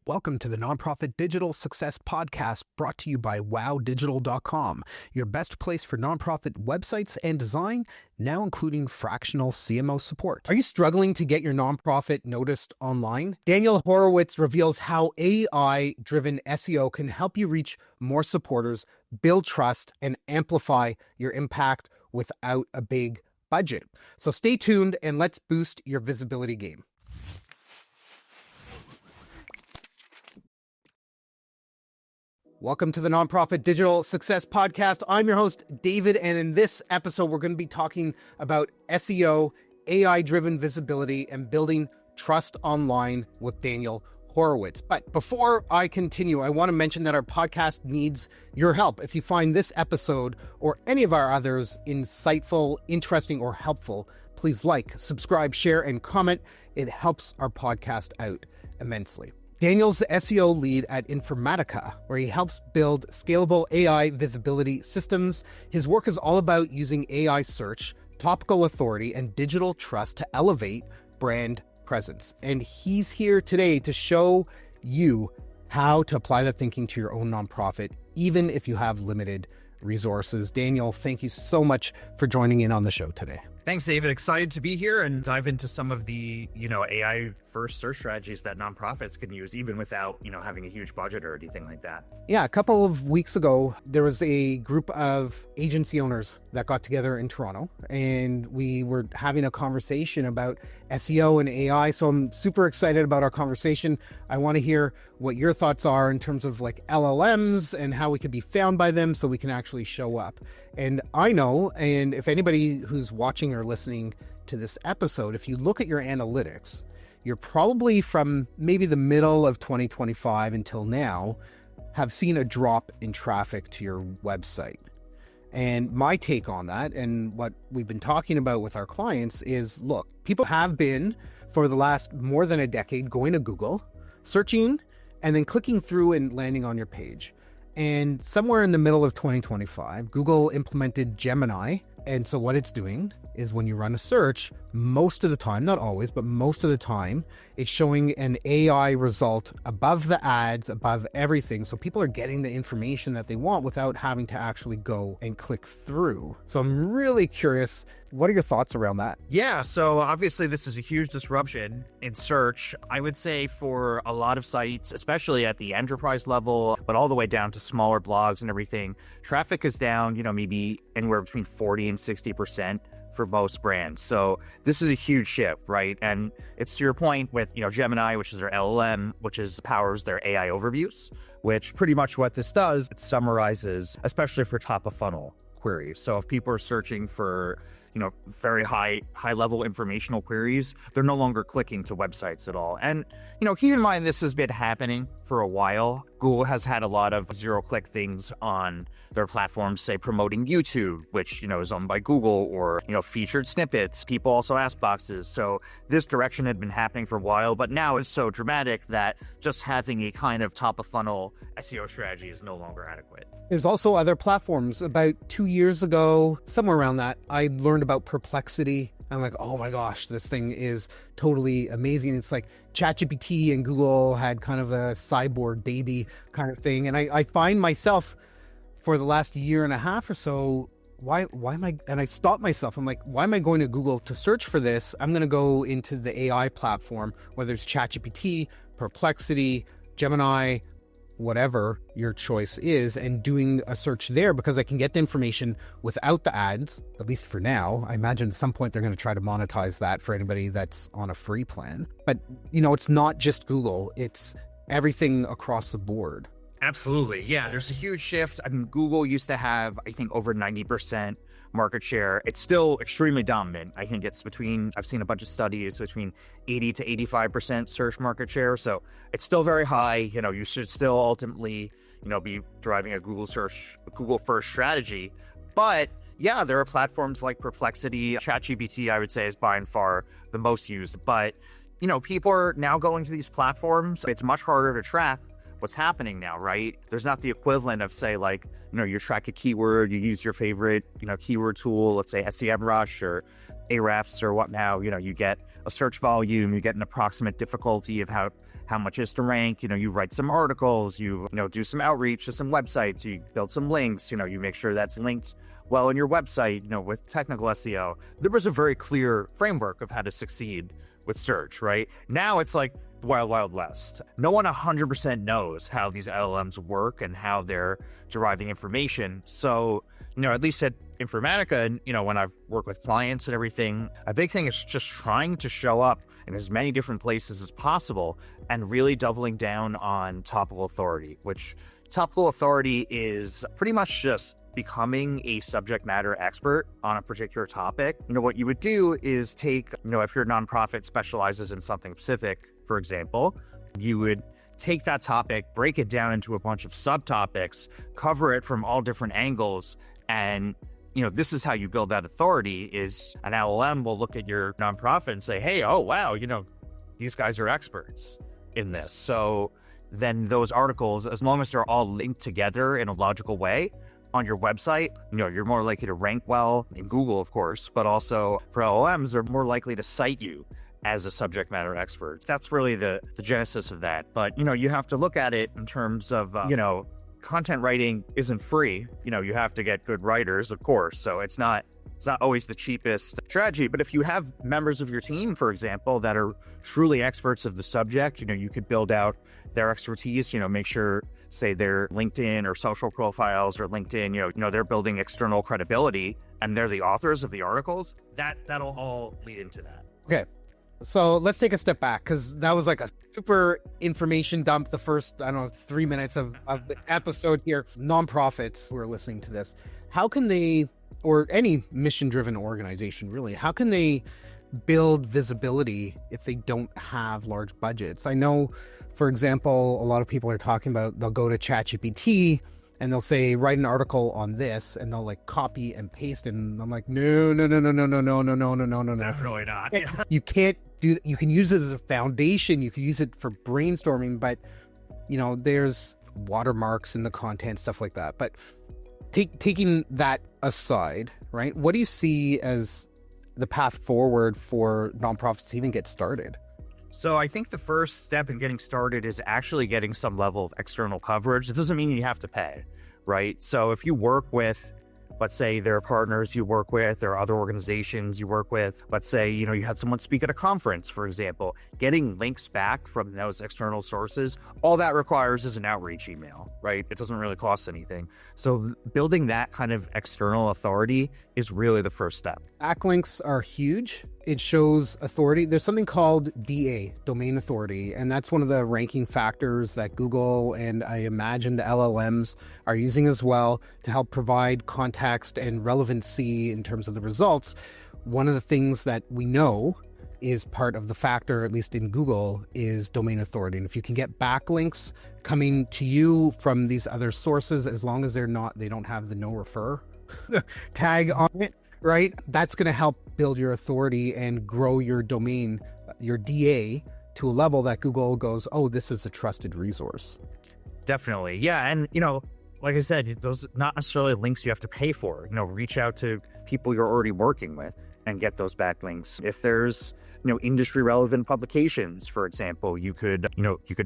Welcome to the Nonprofit Digital Success Podcast, brought to you by wowdigital.com, your best place for nonprofit websites and design, now including fractional CMO support. Are you struggling to get your nonprofit noticed online? Daniel Horowitz reveals how AI-driven SEO can help you reach more supporters, build trust, and amplify your impact without a big budget. So stay tuned and let's boost your visibility game. Welcome to the Nonprofit Digital Success Podcast. I'm your host, David, and in this episode, we're going to be talking about SEO, AI-driven visibility, and building trust online with Daniel Horowitz. But before I continue, I want to mention that our podcast needs your help. If you find this episode or any of our others insightful, interesting, or helpful, please like, subscribe, share, and comment. It helps our podcast out immensely. Daniel's the SEO lead at Informatica, where he helps build scalable AI visibility systems. His work is all about using AI search, topical authority, and digital trust to elevate brand presence. And he's here today to show you how to apply that thinking to your own nonprofit, even if you have limited resources. Daniel, thank you so much for joining in on the show today. Thanks, David. Excited to be here and dive into some of the, AI first search strategies that nonprofits can use, even without, having a huge budget or anything like that. Yeah, a couple of weeks ago, there was a group of agency owners that got together in Toronto, and we were having a conversation about SEO and AI. So I'm super excited about our conversation. I want to hear what your thoughts are in terms of like LLMs and how we could be found by them so we can actually show up. And I know, and if anybody who's watching or listening to this episode, if you look at your analytics, you're probably from maybe the middle of 2025 until now have seen a drop in traffic to your website. And my take on that, and what we've been talking about with our clients, is look, people have been for the last more than a decade going to Google, searching, and then clicking through and landing on your page. And somewhere in the middle of 2025, Google implemented Gemini. And so what it's doing is when you run a search, most of the time, not always, but most of the time, it's showing an AI result above the ads, above everything. So people are getting the information that they want without having to actually go and click through. So I'm really curious, what are your thoughts around that? Yeah, so obviously this is a huge disruption in search. I would say for a lot of sites, especially at the enterprise level, but all the way down to smaller blogs and everything, traffic is down, maybe anywhere between 40 and 60% for most brands. So this is a huge shift, right? And it's to your point with, Gemini, which is their LLM, which powers their AI overviews, which pretty much what this does, it summarizes, especially for top of funnel queries. So if people are searching for, very high level informational queries, they're no longer clicking to websites at all. And, keep in mind, this has been happening for a while. Google has had a lot of zero-click things on their platforms, say promoting YouTube, which, is owned by Google, or, featured snippets. People also ask boxes. So this direction had been happening for a while, but now it's so dramatic that just having a kind of top-of-funnel SEO strategy is no longer adequate. There's also other platforms. About 2 years ago, somewhere around that, I learned about Perplexity. I'm like, oh my gosh, this thing is totally amazing. It's like ChatGPT and Google had kind of a cyborg baby kind of thing. And I find myself for the last year and a half or so, why am I, and I stopped myself. I'm like, why am I going to Google to search for this? I'm going to go into the AI platform, whether it's ChatGPT, Perplexity, Gemini, whatever your choice is, and doing a search there because I can get the information without the ads, at least for now. I imagine at some point they're going to try to monetize that for anybody that's on a free plan. But, it's not just Google, it's everything across the board. Absolutely. Yeah, there's a huge shift. I mean, Google used to have, I think, over 90% market share. It's still extremely dominant. I think it's I've seen a bunch of studies between 80 to 85% search market share. So it's still very high. You should still ultimately, be driving a Google first strategy. But yeah, there are platforms like Perplexity. ChatGPT, I would say, is by and far the most used. But, people are now going to these platforms. It's much harder to track what's happening now, right? There's not the equivalent of, say, like, you track a keyword, you use your favorite, keyword tool, let's say SEMrush or Ahrefs or what now, you get a search volume, you get an approximate difficulty of how much is to rank. You write some articles, you do some outreach to some websites, you build some links, you make sure that's linked well in your website, with technical SEO. There was a very clear framework of how to succeed with search, right? Now it's like the wild, wild west. No one 100% knows how these LLMs work and how they're deriving information. So, at least at Informatica, and, when I've worked with clients and everything, a big thing is just trying to show up in as many different places as possible and really doubling down on topical authority, which topical authority is pretty much just becoming a subject matter expert on a particular topic. What you would do is take, if your nonprofit specializes in something specific, for example, you would take that topic, break it down into a bunch of subtopics, cover it from all different angles, and this is how you build that authority. Is an LLM will look at your nonprofit and say, hey, oh wow, these guys are experts in this. So then those articles, as long as they're all linked together in a logical way on your website, you're more likely to rank well in Google, of course, but also for LLMs, they're more likely to cite you as a subject matter expert. That's really the genesis of that. But, you have to look at it in terms of, content writing isn't free. You have to get good writers, of course. So it's not always the cheapest strategy. But if you have members of your team, for example, that are truly experts of the subject, you could build out their expertise, make sure, say, their LinkedIn or social profiles or LinkedIn, they're building external credibility and they're the authors of the articles. That'll all lead into that. Okay. So let's take a step back, because that was like a super information dump the first, 3 minutes of the episode here. Nonprofits who are listening to this, how can they, or any mission-driven organization really, how can they build visibility if they don't have large budgets? I know, for example, a lot of people are talking about they'll go to ChatGPT and they'll say, write an article on this, and they'll like copy and paste it. And I'm like, no. Definitely not. Yeah. You can't do that. You can use it as a foundation. You can use it for brainstorming, but there's watermarks in the content, stuff like that. But taking that aside, right? What do you see as the path forward for nonprofits to even get started? So I think the first step in getting started is actually getting some level of external coverage. It doesn't mean you have to pay, right? So if you work with, let's say there are partners you work with, there are other organizations you work with, let's say, you had someone speak at a conference, for example, getting links back from those external sources, all that requires is an outreach email, right? It doesn't really cost anything. So building that kind of external authority is really the first step. Backlinks are huge. It shows authority. There's something called DA, domain authority, and that's one of the ranking factors that Google and I imagine the LLMs are using as well to help provide context and relevancy in terms of the results. One of the things that we know is part of the factor, at least in Google, is domain authority. And if you can get backlinks coming to you from these other sources, as long as they don't have the no refer tag on it, right? That's going to help build your authority and grow your domain, your DA, to a level that Google goes, oh, this is a trusted resource. Definitely. Yeah. And, like I said, those not necessarily links you have to pay for. Reach out to people you're already working with and get those backlinks. If there's, industry relevant publications, for example, you could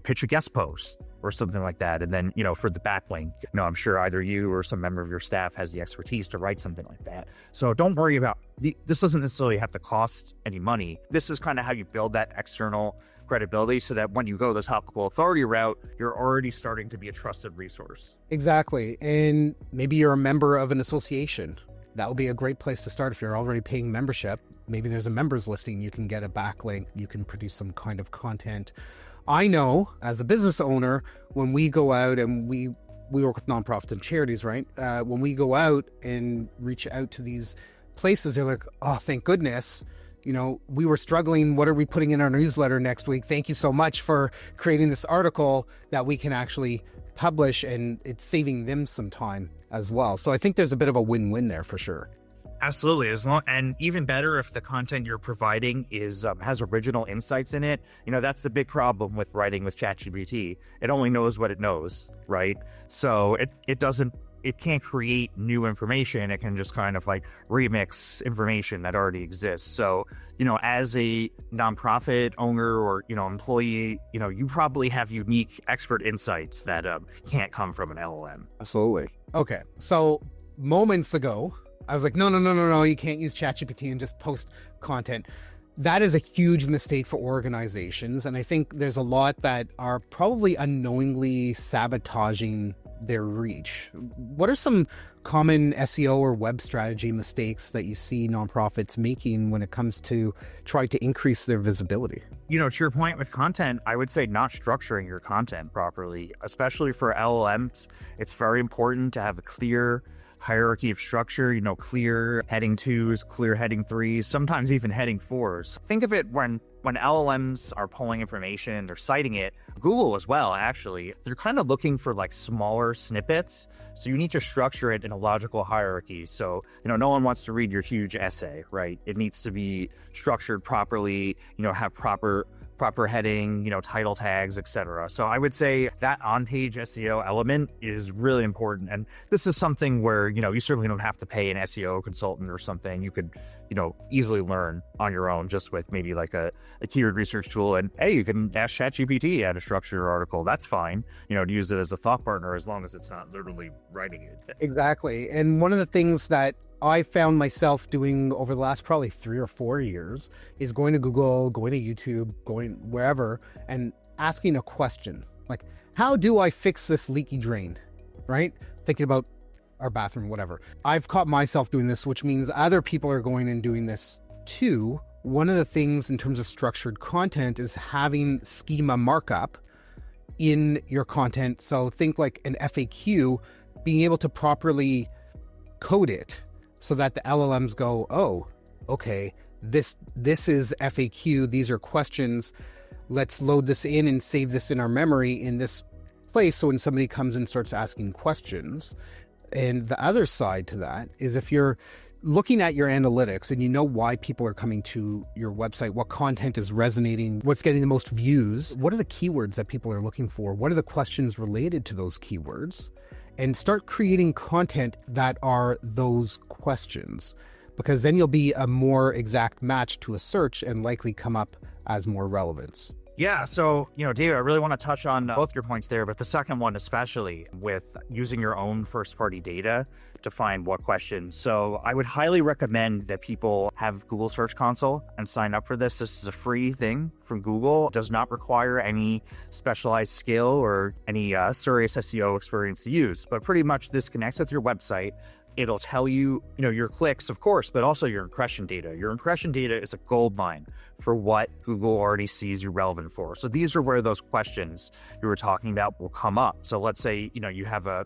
pitch a guest post or something like that. And then, for the backlink, I'm sure either you or some member of your staff has the expertise to write something like that. So don't worry about this doesn't necessarily have to cost any money. This is kind of how you build that external credibility so that when you go the topical authority route, you're already starting to be a trusted resource. Exactly. And maybe you're a member of an association. That would be a great place to start if you're already paying membership. Maybe there's a members listing. You can get a backlink. You can produce some kind of content. I know as a business owner, when we go out and we work with nonprofits and charities, right? When we go out and reach out to these places, they're like, oh, thank goodness. We were struggling. What are we putting in our newsletter next week? Thank you so much for creating this article that we can actually publish, and it's saving them some time as well. So I think there's a bit of a win-win there for sure. Absolutely. And even better if the content you're providing has original insights in it. That's the big problem with writing with ChatGPT. It only knows what it knows, right? So it doesn't it can't create new information. It can just kind of like remix information that already exists. So, as a nonprofit owner or, employee, you probably have unique expert insights that can't come from an LLM. Absolutely. Okay. So moments ago, I was like, no, you can't use ChatGPT and just post content. That is a huge mistake for organizations. And I think there's a lot that are probably unknowingly sabotaging their reach. What are some common SEO or web strategy mistakes that you see nonprofits making when it comes to trying to increase their visibility? To your point with content, I would say not structuring your content properly, especially for LLMs. It's very important to have a clear hierarchy of structure, clear heading 2s, clear heading 3s, sometimes even heading 4s. Think of it when LLMs are pulling information, they're citing it, Google as well, actually, they're kind of looking for like smaller snippets. So you need to structure it in a logical hierarchy. So, no one wants to read your huge essay, right? It needs to be structured properly, have proper heading, title tags, etc. So I would say that on-page SEO element is really important. And this is something where, you certainly don't have to pay an SEO consultant or something. You could, easily learn on your own just with maybe like a keyword research tool. And hey, you can ask ChatGPT how to structure your article. That's fine, to use it as a thought partner as long as it's not literally writing it. Exactly. And one of the things that I found myself doing over the last probably 3 or 4 years is going to Google, going to YouTube, going wherever and asking a question like, how do I fix this leaky drain? Right? Thinking about our bathroom, whatever. I've caught myself doing this, which means other people are going and doing this too. One of the things in terms of structured content is having schema markup in your content. So think like an FAQ, being able to properly code it so that the LLMs go, oh, okay, this is FAQ. These are questions. Let's load this in and save this in our memory in this place. So when somebody comes and starts asking questions. And the other side to that is if you're looking at your analytics and you know why people are coming to your website, what content is resonating, what's getting the most views, what are the keywords that people are looking for, what are the questions related to those keywords, and start creating content that are those questions, because then you'll be a more exact match to a search and likely come up as more relevance. Yeah, so, David, I really want to touch on both your points there, but the second one especially with using your own first-party data to find what questions. So I would highly recommend that people have Google Search Console and sign up for this. This is a free thing from Google. It does not require any specialized skill or any serious SEO experience to use, but pretty much this connects with your website. It'll tell you, your clicks, of course, but also your impression data. Your impression data is a gold mine for what Google already sees you relevant for. So these are where those questions you were talking about will come up. So let's say, you have a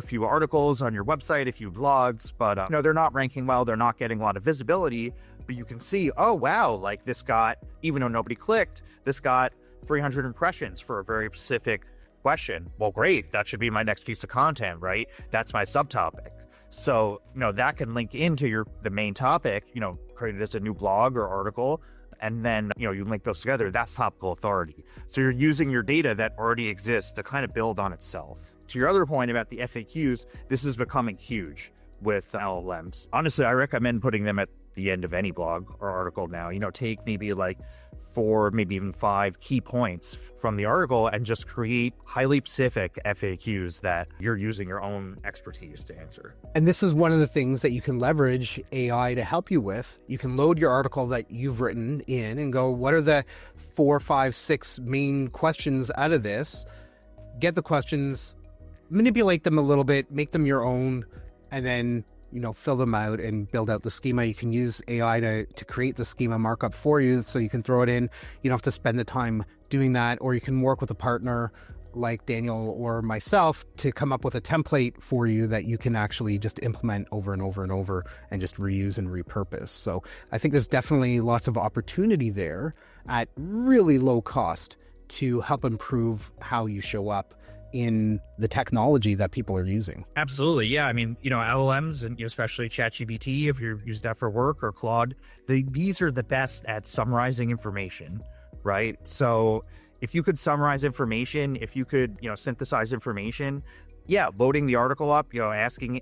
few articles on your website, a few blogs, but they're not ranking well. They're not getting a lot of visibility, but you can see, oh, wow, like this got, even though nobody clicked, this got 300 impressions for a very specific question. Well, great. That should be my next piece of content, right? That's my subtopic. So, that can link into the main topic, created as a new blog or article, and then, you link those together. That's topical authority. So you're using your data that already exists to kind of build on itself. To your other point about the FAQs, this is becoming huge with LLMs. Honestly, I recommend putting them at the end of any blog or article now. Take maybe like 4, maybe even 5 key points from the article and just create highly specific FAQs that you're using your own expertise to answer. And this is one of the things that you can leverage AI to help you with. You can load your article that you've written in and go, what are the 4, 5, 6 main questions out of this? Get the questions, manipulate them a little bit, make them your own, and then fill them out and build out the schema. You can use AI to create the schema markup for you, so you can throw it in. You don't have to spend the time doing that, or you can work with a partner like Daniel or myself to come up with a template for you that you can actually just implement over and over and over and just reuse and repurpose. So I think there's definitely lots of opportunity there at really low cost to help improve how you show up in the technology that people are using. Absolutely. Yeah. I mean, LLMs and especially ChatGPT, if you use that for work, or Claude, these are the best at summarizing information, right? So if you could summarize information, if you could, synthesize information, yeah, loading the article up, asking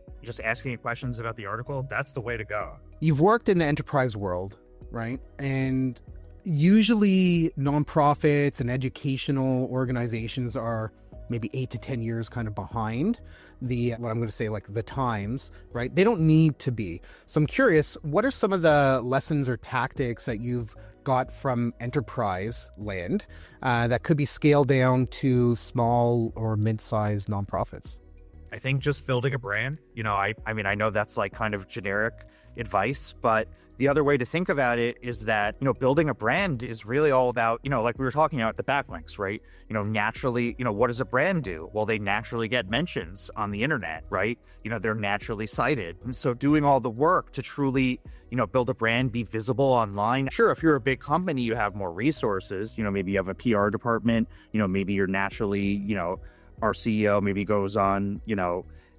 questions about the article, that's the way to go. You've worked in the enterprise world, right? And usually nonprofits and educational organizations are maybe 8 to 10 years kind of behind what I'm going to say, like the times, right? They don't need to be. So I'm curious, what are some of the lessons or tactics that you've got from enterprise land that could be scaled down to small or mid-sized nonprofits? I think just building a brand, I mean, I know that's like kind of generic advice, but the other way to think about it is that, building a brand is really all about, like we were talking about the backlinks, right? Naturally, what does a brand do? Well, they naturally get mentions on the internet, right? They're naturally cited. And so doing all the work to truly, build a brand, be visible online. Sure, if you're a big company, you have more resources, maybe you have a PR department, maybe you're naturally, our CEO maybe goes on,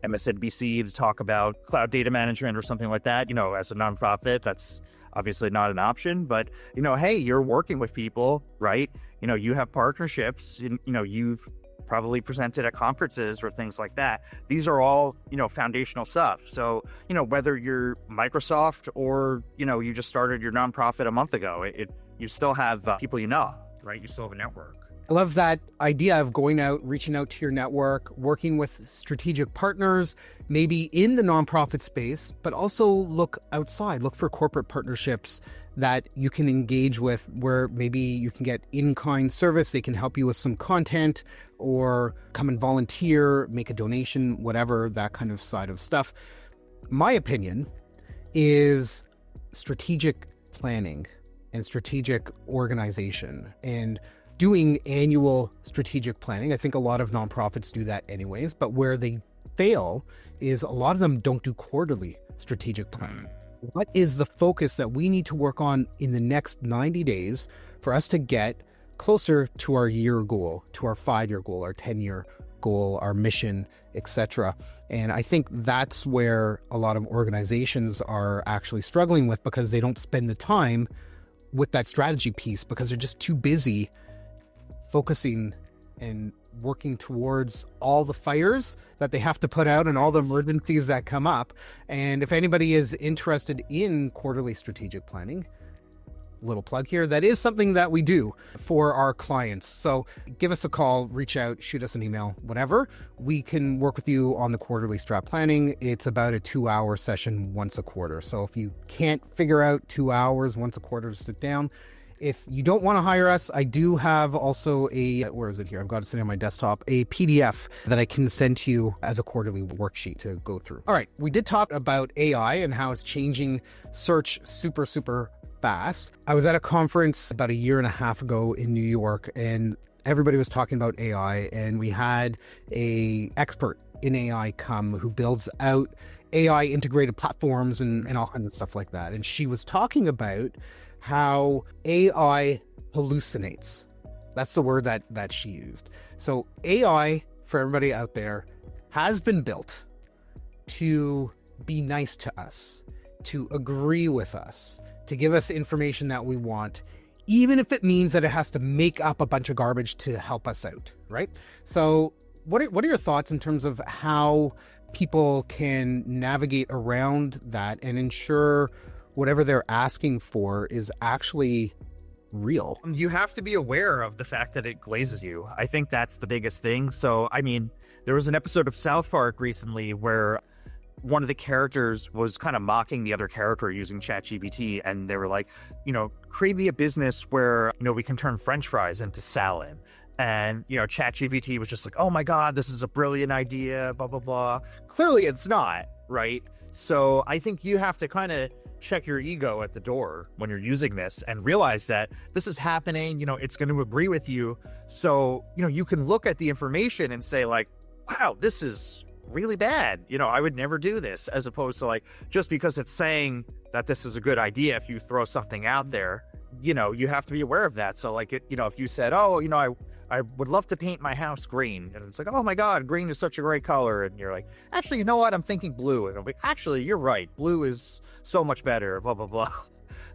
MSNBC to talk about cloud data management or something like that. As a nonprofit, that's obviously not an option, but, hey, you're working with people, right? You have partnerships, you've probably presented at conferences or things like that. These are all, foundational stuff. So, whether you're Microsoft or, you just started your nonprofit a month ago, you still have people, right? You still have a network. I love that idea of going out, reaching out to your network, working with strategic partners, maybe in the nonprofit space, but also look outside, look for corporate partnerships that you can engage with where maybe you can get in-kind service. They can help you with some content or come and volunteer, make a donation, whatever, that kind of side of stuff. My opinion is strategic planning and strategic organization and doing annual strategic planning. I think a lot of nonprofits do that anyways, but where they fail is a lot of them don't do quarterly strategic planning. What is the focus that we need to work on in the next 90 days for us to get closer to our year goal, to our 5-year goal, our 10-year goal, our mission, etc. And I think that's where a lot of organizations are actually struggling with, because they don't spend the time with that strategy piece because they're just too busy focusing and working towards all the fires that they have to put out and all the emergencies that come up. And if anybody is interested in quarterly strategic planning, little plug here, that is something that we do for our clients. So give us a call, reach out, shoot us an email, whatever. We can work with you on the quarterly strat planning. It's about a 2-hour session once a quarter. So if you can't figure out 2 hours once a quarter to sit down, if you don't want to hire us, I do have also where is it here? I've got it sitting on my desktop, a PDF that I can send to you as a quarterly worksheet to go through. All right, we did talk about AI and how it's changing search super, super fast. I was at a conference about 1.5 years ago in New York, and everybody was talking about AI, and we had a expert in AI come who builds out AI integrated platforms and all kinds of stuff like that. And she was talking about how AI hallucinates. That's the word that she used. So AI, for everybody out there, has been built to be nice to us, to agree with us, to give us information that we want, even if it means that it has to make up a bunch of garbage to help us out, right? So what are your thoughts in terms of how people can navigate around that and ensure whatever they're asking for is actually real? You have to be aware of the fact that it glazes you. I think that's the biggest thing. So, I mean, there was an episode of South Park recently where one of the characters was kind of mocking the other character using ChatGPT, and they were like, create me a business where, we can turn French fries into salad. And, ChatGPT was just like, oh my God, this is a brilliant idea, blah, blah, blah. Clearly it's not, right? So I think you have to kind of check your ego at the door when you're using this and realize that this is happening, it's going to agree with you. So, you can look at the information and say like, wow, this is really bad. I would never do this, as opposed to like, just because it's saying that this is a good idea, if you throw something out there, you have to be aware of that. So like, if you said, oh, I would love to paint my house green, and it's like, oh my God, green is such a great color. And you're like, actually, you know what? I'm thinking blue. And I'm like, actually, you're right. Blue is so much better, blah, blah, blah.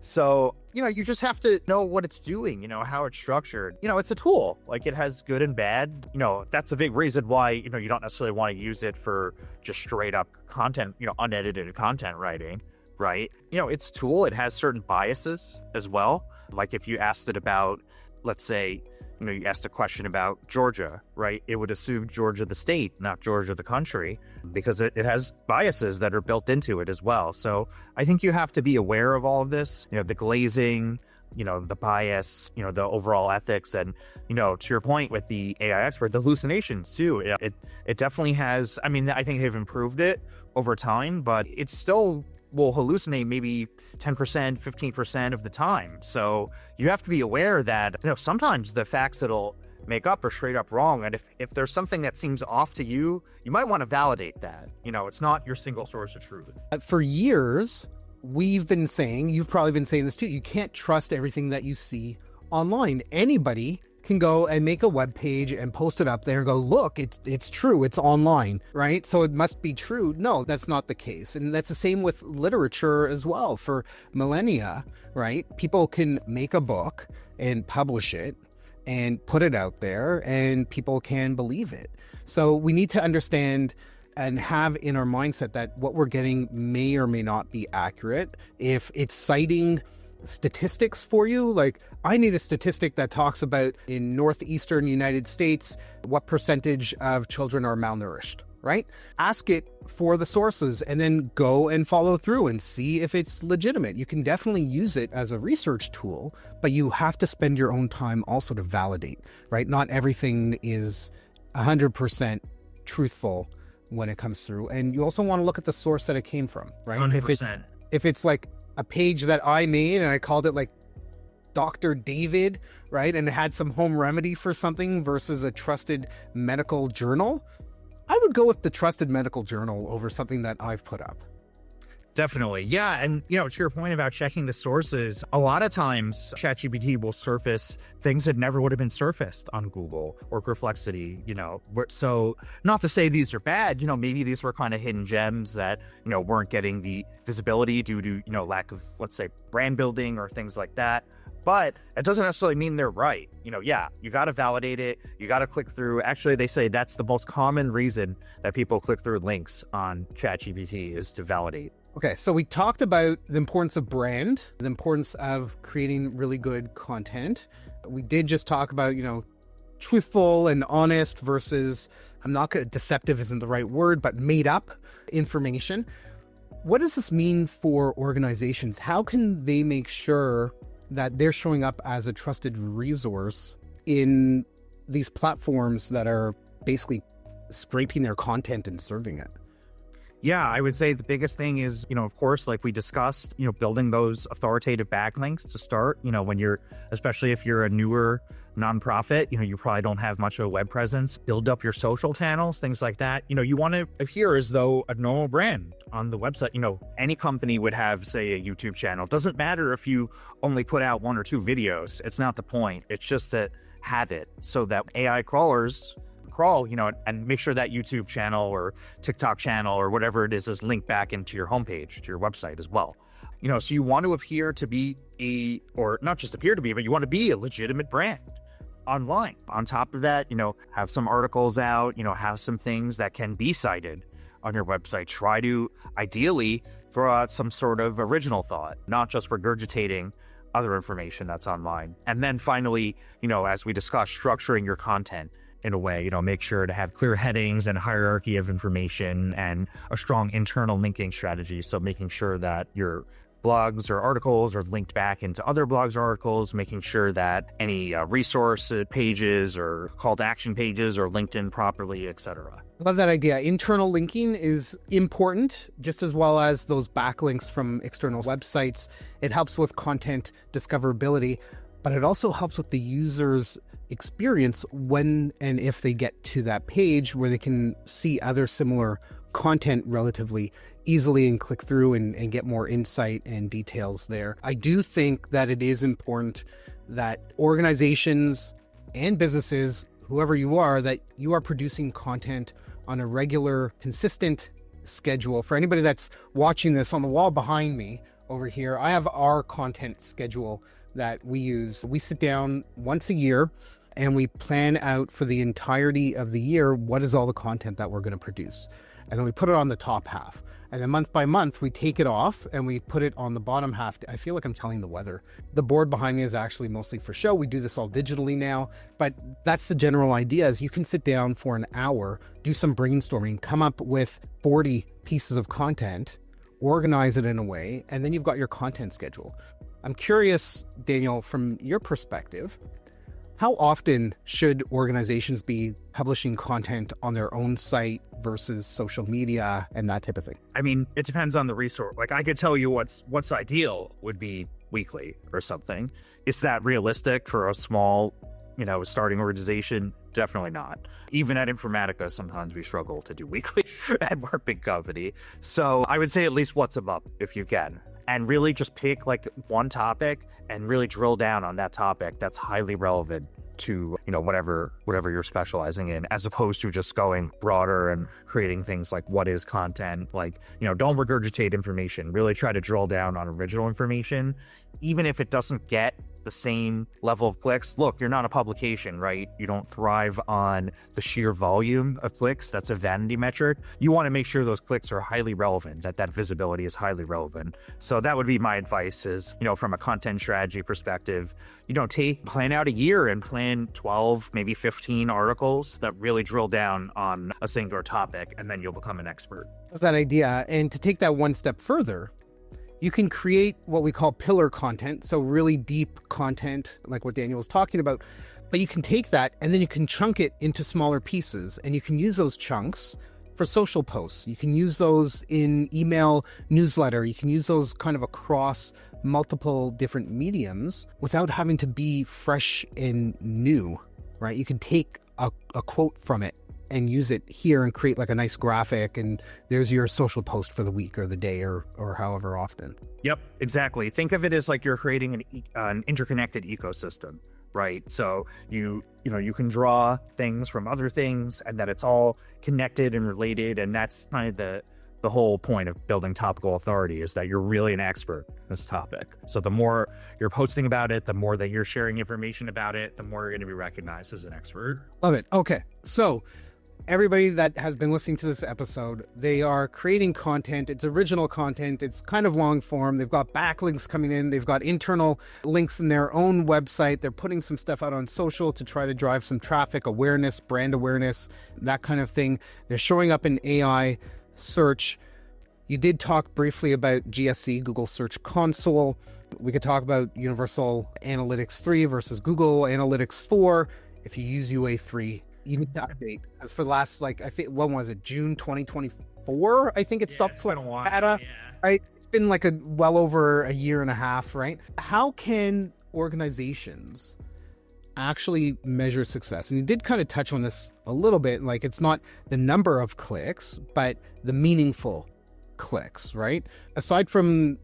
So, you just have to know what it's doing, how it's structured. It's a tool. Like, it has good and bad. That's a big reason why, you don't necessarily want to use it for just straight up content, unedited content writing, right? It's a tool. It has certain biases as well. Like, if you asked it about, let's say, you asked a question about Georgia, right? It would assume Georgia the state, not Georgia the country, because it has biases that are built into it as well. So I think you have to be aware of all of this, the glazing, the bias, the overall ethics, and, to your point with the AI expert, the hallucinations too. It definitely has, I think they've improved it over time, but it still will hallucinate maybe 10%, 15% of the time. So you have to be aware that, sometimes the facts it'll make up are straight up wrong. And if there's something that seems off to you, you might want to validate that. It's not your single source of truth. For years, we've been saying, you've probably been saying this too, you can't trust everything that you see online. Anybody can go and make a web page and post it up there and go, look, it's true, it's online, right? So it must be true. No, that's not the case. And that's the same with literature as well. For millennia, right? People can make a book and publish it and put it out there and people can believe it. So we need to understand and have in our mindset that what we're getting may or may not be accurate. If it's citing statistics for you, like I need a statistic that talks about in northeastern United States what percentage of children are malnourished, right? Ask it for the sources and then go and follow through and see if it's legitimate. You can definitely use it as a research tool, but you have to spend your own time also to validate, right? Not everything is 100% truthful when it comes through, and you also want to look at the source that it came from, right? 100%. If it's like a page that I made and I called it like Dr. David, right? And it had some home remedy for something versus a trusted medical journal, I would go with the trusted medical journal over something that I've put up. Definitely. Yeah. And, to your point about checking the sources, a lot of times ChatGPT will surface things that never would have been surfaced on Google or Perplexity, So not to say these are bad, maybe these were kind of hidden gems that, weren't getting the visibility due to, lack of, let's say, brand building or things like that. But it doesn't necessarily mean they're right. Yeah, you got to validate it. You got to click through. Actually, they say that's the most common reason that people click through links on ChatGPT is to validate. Okay, so we talked about the importance of brand, the importance of creating really good content. We did just talk about, truthful and honest versus, deceptive isn't the right word, but made up information. What does this mean for organizations? How can they make sure that they're showing up as a trusted resource in these platforms that are basically scraping their content and serving it? Yeah, I would say the biggest thing is, of course, like we discussed, building those authoritative backlinks to start, especially if you're a newer nonprofit, you probably don't have much of a web presence, build up your social channels, things like that. You want to appear as though a normal brand on the website. Any company would have, say, a YouTube channel. It doesn't matter if you only put out 1 or 2 videos. It's not the point. It's just that have it so that AI crawlers crawl, and make sure that YouTube channel or TikTok channel or whatever it is linked back into your homepage, to your website as well. So you want to appear to be or not just appear to be, but you want to be a legitimate brand online. On top of that, have some articles out, have some things that can be cited on your website. Try to ideally throw out some sort of original thought, not just regurgitating other information that's online. And then finally, as we discussed, structuring your content in a way, make sure to have clear headings and hierarchy of information and a strong internal linking strategy. So making sure that your blogs or articles are linked back into other blogs or articles, making sure that any resource pages or call to action pages are linked in properly, etc. I love that idea. Internal linking is important, just as well as those backlinks from external websites. It helps with content discoverability, but it also helps with the user's experience when and if they get to that page where they can see other similar content relatively easily and click through and get more insight and details there. I do think that it is important that organizations and businesses, whoever you are, that you are producing content on a regular, consistent schedule. For anybody that's watching this, on the wall behind me over here. I have our content schedule that we use. We sit down once a year and we plan out for the entirety of the year what is all the content that we're going to produce. And then we put it on the top half. And then month by month, we take it off and we put it on the bottom half. I feel like I'm telling the weather. The board behind me is actually mostly for show. We do this all digitally now, but that's the general idea is you can sit down for an hour, do some brainstorming, come up with 40 pieces of content, organize it in a way, and then you've got your content schedule. I'm curious, Daniel, from your perspective, how often should organizations be publishing content on their own site versus social media and that type of thing? I mean, it depends on the resource. Like I could tell you what's ideal would be weekly or something. Is that realistic for a small, starting organization? Definitely not. Even at Informatica, sometimes we struggle to do weekly at our big company. So I would say at least once a month if you can. And really just pick like one topic and really drill down on that topic that's highly relevant to, whatever you're specializing in, as opposed to just going broader and creating things like what is content, like, don't regurgitate information, really try to drill down on original information, even if it doesn't get the same level of clicks. Look, you're not a publication, right? You don't thrive on the sheer volume of clicks. That's a vanity metric. You want to make sure those clicks are highly relevant, that visibility is highly relevant. So that would be my advice is, from a content strategy perspective, plan out a year and plan 12, maybe 15 articles that really drill down on a singular topic, and then you'll become an expert. That's that idea. And to take that one step further, you can create what we call pillar content, so really deep content, like what Daniel was talking about. But you can take that and then you can chunk it into smaller pieces, and you can use those chunks for social posts. You can use those in email newsletter. You can use those kind of across multiple different mediums without having to be fresh and new, right? You can take a quote from it and use it here and create like a nice graphic, and there's your social post for the week or the day or however often. Yep, exactly. Think of it as like you're creating an interconnected ecosystem, right? So you can draw things from other things and that it's all connected and related, and that's kind of the whole point of building topical authority, is that you're really an expert in this topic. So the more you're posting about it, the more that you're sharing information about it, the more you're going to be recognized as an expert. Love it. Okay, so everybody that has been listening to this episode, they are creating content. It's original content. It's kind of long form. They've got backlinks coming in. They've got internal links in their own website. They're putting some stuff out on social to try to drive some traffic, awareness, brand awareness, that kind of thing. They're showing up in AI search. You did talk briefly about GSC, Google Search Console. We could talk about Universal Analytics 3 versus Google Analytics 4. If you use UA3, you need to update. As for the last, I think, when was it? June 2024? I think it stopped been a while. Data, right? It's been well over a year and a half, right? How can organizations actually measure success? And you did kind of touch on this a little bit. It's not the number of clicks, but the meaningful clicks, right? Aside from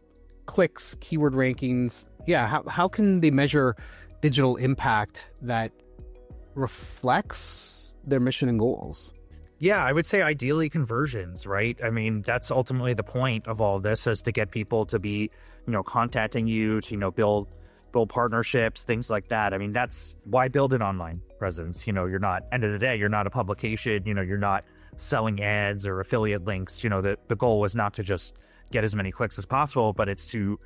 clicks, keyword rankings, how can they measure digital impact that reflects their mission and goals? Yeah, I would say ideally conversions, right? I mean, that's ultimately the point of all this, is to get people to be, contacting you, to, build partnerships, things like that. I mean, that's why build an online presence. You're not, end of the day, you're not a publication, you're not selling ads or affiliate links. The goal is not to just get as many clicks as possible, but it's to,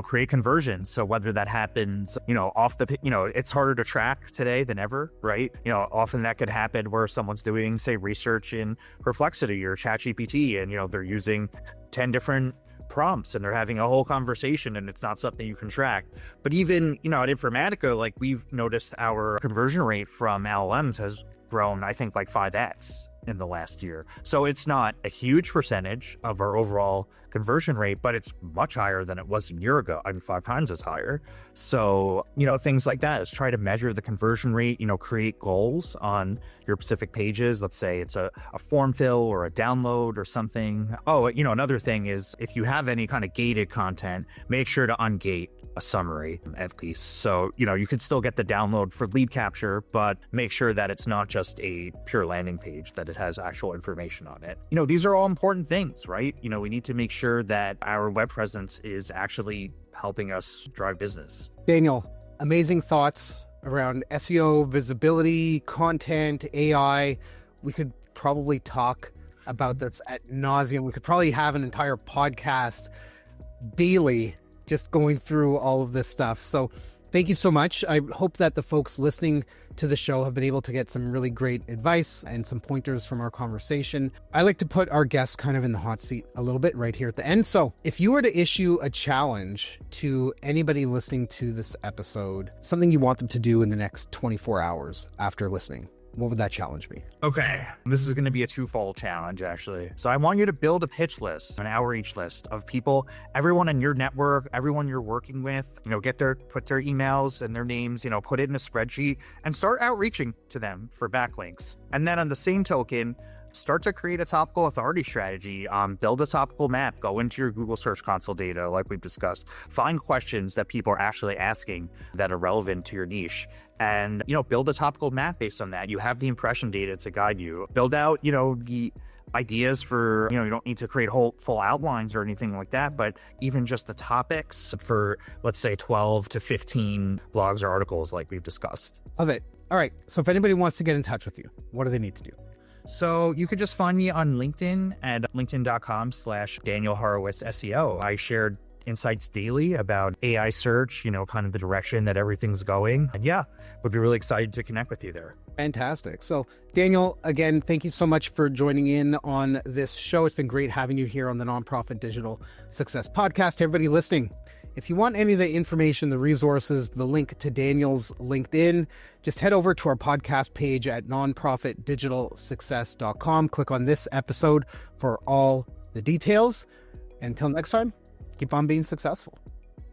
create conversions. So whether that happens, it's harder to track today than ever, right? Often that could happen where someone's doing, say, research in Perplexity or ChatGPT, and, they're using 10 different prompts and they're having a whole conversation, and it's not something you can track. But even, at Informatica, we've noticed our conversion rate from LLMs has grown, I think, 5x in the last year. So it's not a huge percentage of our overall conversion rate, but it's much higher than it was a year ago. I mean, 5 times as higher. So, things like that is try to measure the conversion rate, create goals on your specific pages. Let's say it's a form fill or a download or something. Oh, another thing is if you have any kind of gated content, make sure to ungate a summary at least. So, you could still get the download for lead capture, but make sure that it's not just a pure landing page, that it has actual information on it. These are all important things, right? We need to make sure that our web presence is actually helping us drive business. Daniel, amazing thoughts around SEO, visibility, content, AI. We could probably talk about this ad nauseum. We could probably have an entire podcast daily just going through all of this stuff. So thank you so much. I hope that the folks listening to the show have been able to get some really great advice and some pointers from our conversation. I like to put our guests kind of in the hot seat a little bit right here at the end. So if you were to issue a challenge to anybody listening to this episode, something you want them to do in the next 24 hours after listening, what would that challenge be? Okay, this is going to be a twofold challenge, actually. So I want you to build a pitch list, an outreach list of people, everyone in your network, everyone you're working with, put their emails and their names, put it in a spreadsheet and start outreaching to them for backlinks. And then on the same token, start to create a topical authority strategy, build a topical map, go into your Google Search Console data like we've discussed, find questions that people are actually asking that are relevant to your niche, and, build a topical map based on that. You have the impression data to guide you. Build out, the ideas for, you don't need to create full outlines or anything like that, but even just the topics for, let's say, 12 to 15 blogs or articles like we've discussed. Love it. All right. So if anybody wants to get in touch with you, what do they need to do? So you could just find me on LinkedIn at linkedin.com/Daniel Horowitz SEO. I shared insights daily about AI search, kind of the direction that everything's going. And would be really excited to connect with you there. Fantastic. So Daniel, again, thank you so much for joining in on this show. It's been great having you here on the Nonprofit Digital Success Podcast. Everybody listening, if you want any of the information, the resources, the link to Daniel's LinkedIn, just head over to our podcast page at nonprofitdigitalsuccess.com. Click on this episode for all the details. And until next time, keep on being successful.